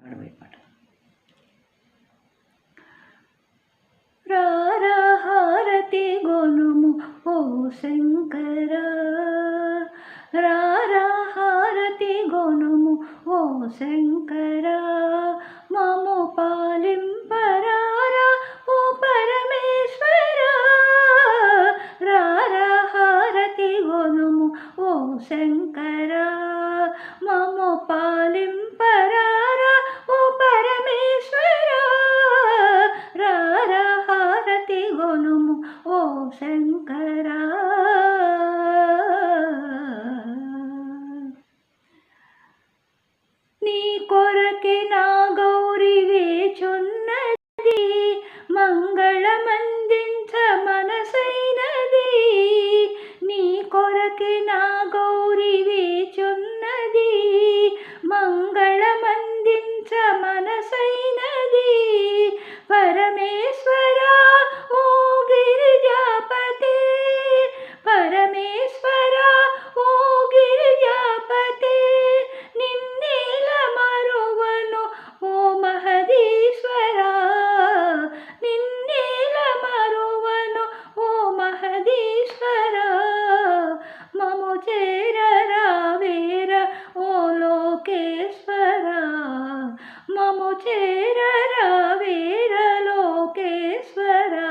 పాడబోయే పాట. రారా హారతి గొనుము ఓ శంకరా, రారా హారతి గొనుము ఓ శంకరా, మము పాలింపరారా ఓ పరమేశ్వరా, రారా హారతి గొనుము ఓ శంకరా, మము పాలింపరారా ఓ పరమేశ్వరా, రారా హారతి గొనుము ఓ శంకరా. నీ కొరకే నా గౌరి వేచున్నది, మంగళమందించ మనసైనది, నీ కొరకే నా గౌరి వేచున్నది, మంగళమందించ మనసైనది, పరమేశ్వరా ఓ గిరిజాపతే, పరమేశ్వరా ఓ గిరిజాపతే, నిన్నేల మరువను ఓ మహదీశ్వరా, నిన్నేల మరువను ఓ మహదీశ్వరా, మము చేరరా వేర ఓ లోకేశ్వరా, మము చేరరా వేర లోకేశ్వరా,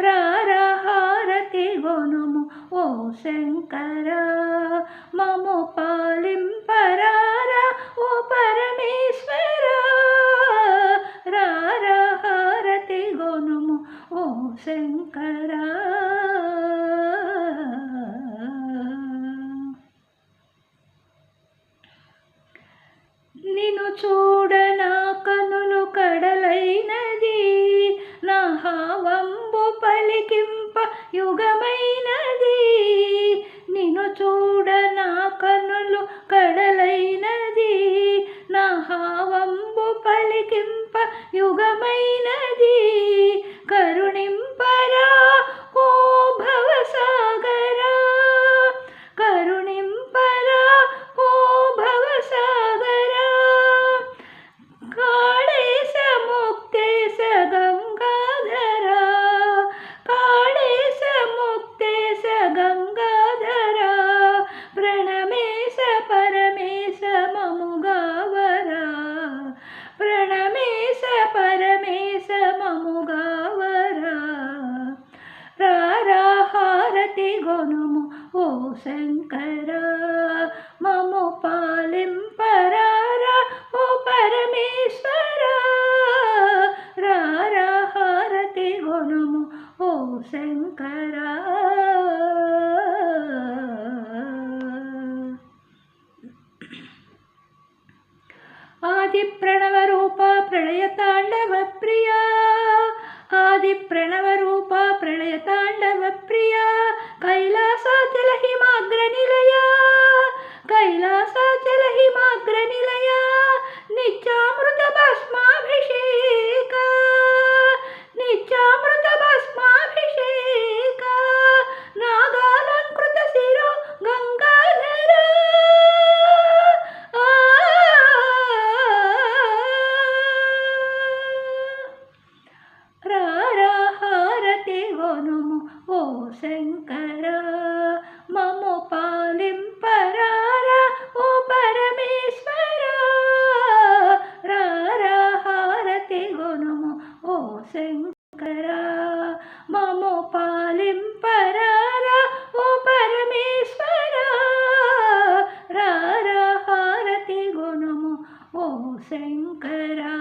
రారా హారతి గొనుము ఓ శంకరా, మము పాలింపరారా ఓ పరమేశ్వరా, రారా హారతి గొనుము ఓ శంకరా. నిన్ను చూడ నా కనులు కడలైనది, నా హావంబు పలికింప యుగమైనది, నిన్ను చూడ నా కనులు కడలైనది, నా హావంబు పలికింప యుగమైనది, కరుణింపరా ఓ భవసాగరా, కరుణింపరా ఓ భవసాగరా, కాళేశ ముక్తేశ గంగాధరా, కాళేశ ముక్తేశ గంగాధరా, ప్రణమేశ పరమేశ మముగావరా, ప్రణమేశ పరమేశ మముగావరా, రారా హారతి గొనుము ఓ శంకరా, మము పాలింపరారా ఓ పరమేశ్వరా, రారా హారతి గొనుము ఓ శంకరా. ఆది ప్రణవ రూప ప్రళయ తాండవ ప్రియా, ఆది ప్రణవ రూప ప్రళయ తాండవ ప్రియా, కైలాసాచల హిమాగ్ర నిలయ, కైలాసాచల హిమాగ్ర నిలయ, నిత్యామృత భస్మాభిషేక, నిత్యామృత భస్మాభిషేక, నాగాలంకృత శిరో గంగాధర, రారా హారతి గొనుము ఓ శంకరా, మము పాలింపరారా ఓ పరమేశ్వరా, రారా హారతి గొనుము ఓ శంకరా, మము పాలింపరారా ఓ పరమేశ్వరా, రారా హారతి గొనుము ఓ శంకరా.